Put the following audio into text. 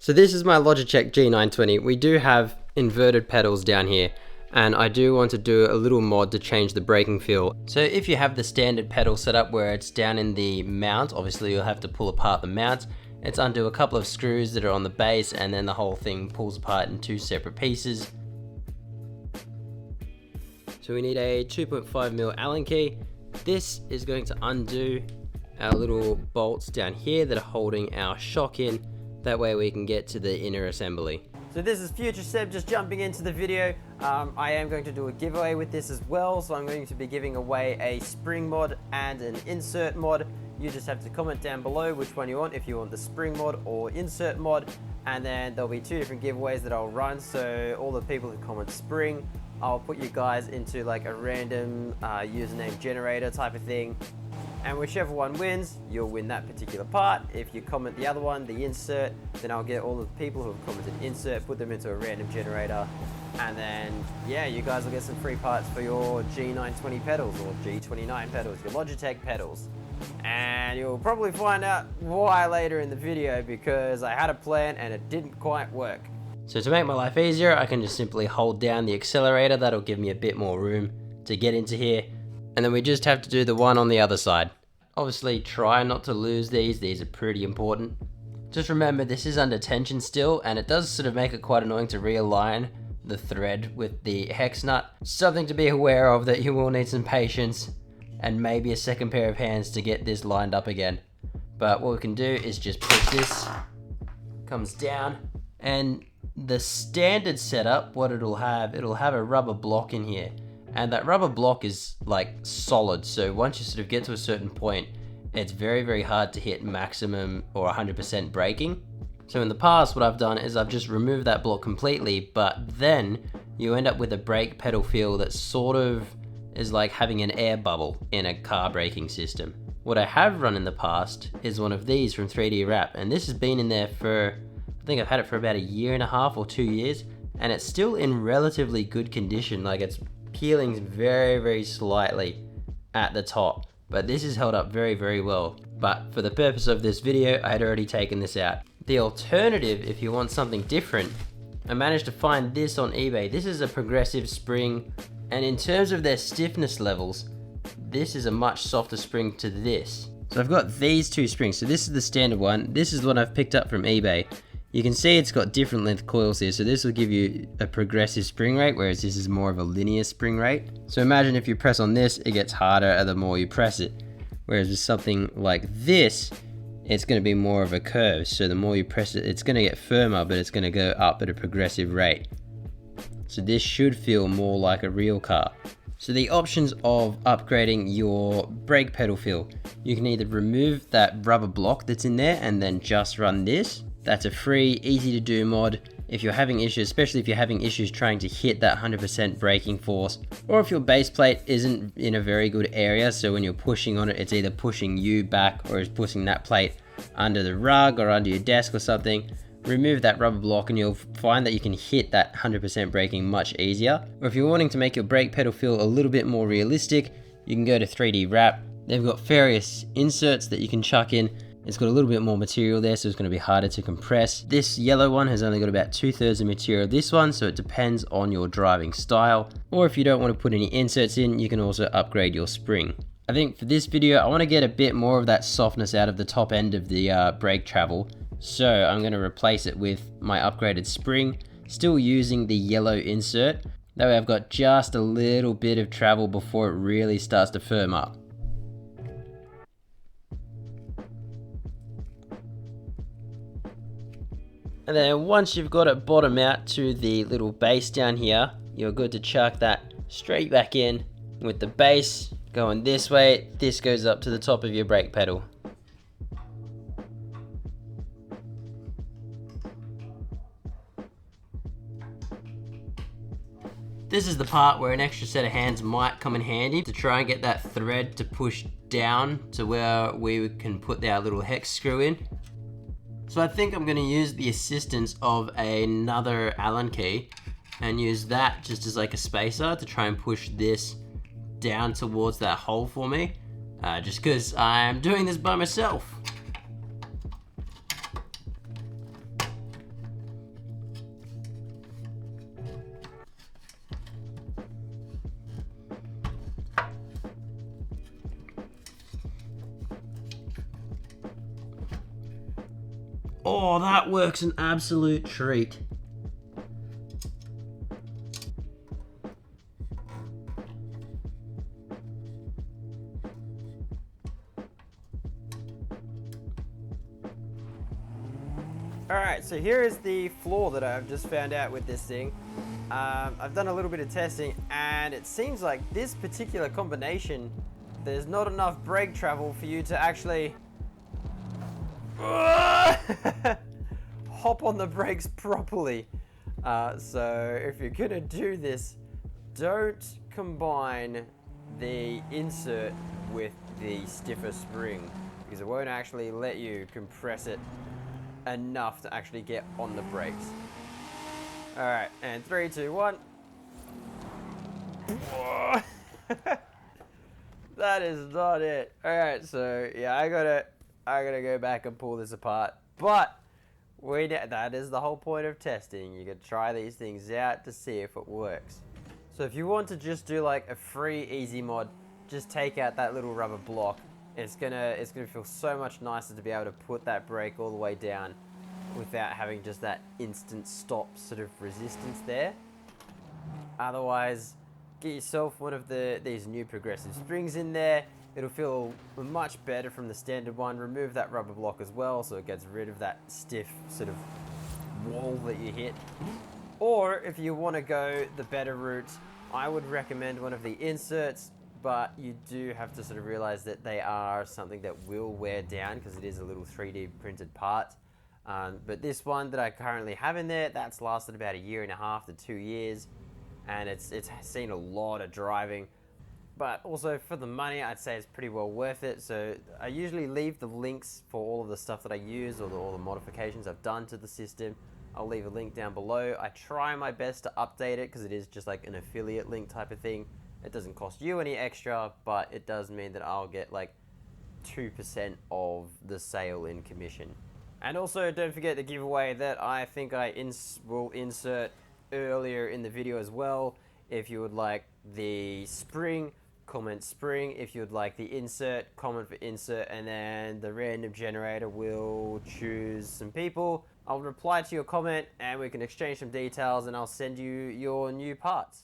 So this is my Logitech G920. We do have inverted pedals down here, and I do want to do a little mod to change the braking feel. So if you have the standard pedal set up where it's down in the mount, obviously you'll have to pull apart the mount. It's undo a couple of screws that are on the base, and then the whole thing pulls apart in two separate pieces. So we need a 2.5mm Allen key. This is going to undo our little bolts down here that are holding our shock in. That way we can get to the inner assembly. So this is Future Seb just jumping into the video. I am going to do a giveaway with this as well. So I'm going to be giving away a spring mod and an insert mod. You just have to comment down below which one you want, if you want the spring mod or insert mod. And then there'll be two different giveaways that I'll run. So all the people who comment spring, I'll put you guys into like a random username generator type of thing. And whichever one wins, you'll win that particular part. If you comment the other one, the insert, then I'll get all of the people who have commented insert, put them into a random generator. And then, yeah, you guys will get some free parts for your G920 pedals or G29 pedals, your Logitech pedals. And you'll probably find out why later in the video, because I had a plan and it didn't quite work. So to make my life easier, I can just simply hold down the accelerator. That'll give me a bit more room to get into here. And then we just have to do the one on the other side. Obviously try not to lose these are pretty important. Just remember this is under tension still, and it does sort of make it quite annoying to realign the thread with the hex nut. Something to be aware of, that you will need some patience and maybe a second pair of hands to get this lined up again. But what we can do is just push this, comes down, and the standard setup, what it'll have a rubber block in here. And that rubber block is like solid, so once you sort of get to a certain point, it's very, very hard to hit maximum or 100% braking. So in the past, what I've done is I've just removed that block completely, but then you end up with a brake pedal feel that sort of is like having an air bubble in a car braking system. What I have run in the past is one of these from 3D Wrap, and this has been in there for, I think I've had it for about 1.5 years or 2 years, and it's still in relatively good condition. Like, it's peeling very, very slightly at the top, but this is held up very, very well. But for the purpose of this video, I had already taken this out. The alternative, if you want something different, I managed to find this on eBay. This is a progressive spring, and in terms of their stiffness levels, this is a much softer spring to this. So I've got these two springs. So this is the standard one. This is what I've picked up from eBay. You can see it's got different length coils here, so this will give you a progressive spring rate, whereas this is more of a linear spring rate. So imagine if you press on this, it gets harder the more you press it. Whereas with something like this, it's going to be more of a curve, so the more you press it, it's going to get firmer, but it's going to go up at a progressive rate. So this should feel more like a real car. So the options of upgrading your brake pedal feel, you can either remove that rubber block that's in there and then just run this. That's a free, easy to do mod if you're having issues, especially if you're having issues trying to hit that 100% braking force, or if your base plate isn't in a very good area, so when you're pushing on it, it's either pushing you back or it's pushing that plate under the rug or under your desk or something. Remove that rubber block and you'll find that you can hit that 100% braking much easier. Or if you're wanting to make your brake pedal feel a little bit more realistic, you can go to 3D Wrap. They've got various inserts that you can chuck in. It's got a little bit more material there, so it's going to be harder to compress. This yellow one has only got about 2/3 of material of this one, so it depends on your driving style. Or if you don't want to put any inserts in, you can also upgrade your spring. I think for this video, I want to get a bit more of that softness out of the top end of the brake travel. So I'm going to replace it with my upgraded spring, still using the yellow insert. That way I've got just a little bit of travel before it really starts to firm up. And then once you've got it bottom out to the little base down here, you're good to chuck that straight back in with the base going this way. This goes up to the top of your brake pedal. This is the part where an extra set of hands might come in handy to try and get that thread to push down to where we can put our little hex screw in. So I think I'm going to use the assistance of another Allen key and use that just as like a spacer to try and push this down towards that hole for me, just because I'm doing this by myself. Oh, that works an absolute treat. Alright, so here is the flaw that I've just found out with this thing. I've done a little bit of testing, and it seems like this particular combination, there's not enough brake travel for you to actually hop on the brakes properly. So if you're gonna do this, don't combine the insert with the stiffer spring, because it won't actually let you compress it enough to actually get on the brakes. Alright, and 3, 2, 1. That is not it. Alright, so yeah, I gotta go back and pull this apart. But that is the whole point of testing. You can try these things out to see if it works. So if you want to just do like a free easy mod, just take out that little rubber block. It's gonna feel so much nicer to be able to put that brake all the way down without having just that instant stop sort of resistance there. Otherwise, get yourself one of these new progressive springs in there. It'll feel much better from the standard one. Remove that rubber block as well, so it gets rid of that stiff sort of wall that you hit. Or if you want to go the better route, I would recommend one of the inserts, but you do have to sort of realize that they are something that will wear down because it is a little 3D printed part. But this one that I currently have in there, that's lasted about 1.5 to 2 years, and it's seen a lot of driving. But also for the money, I'd say it's pretty well worth it. So I usually leave the links for all of the stuff that I use, or all the modifications I've done to the system. I'll leave a link down below. I try my best to update it because it is just like an affiliate link type of thing. It doesn't cost you any extra, but it does mean that I'll get like 2% of the sale in commission. And also don't forget the giveaway that I think I will insert earlier in the video as well. If you would like the spring, comment spring. If you would like the insert, comment for insert, and then the random generator will choose some people. I'll reply to your comment and we can exchange some details, and I'll send you your new parts.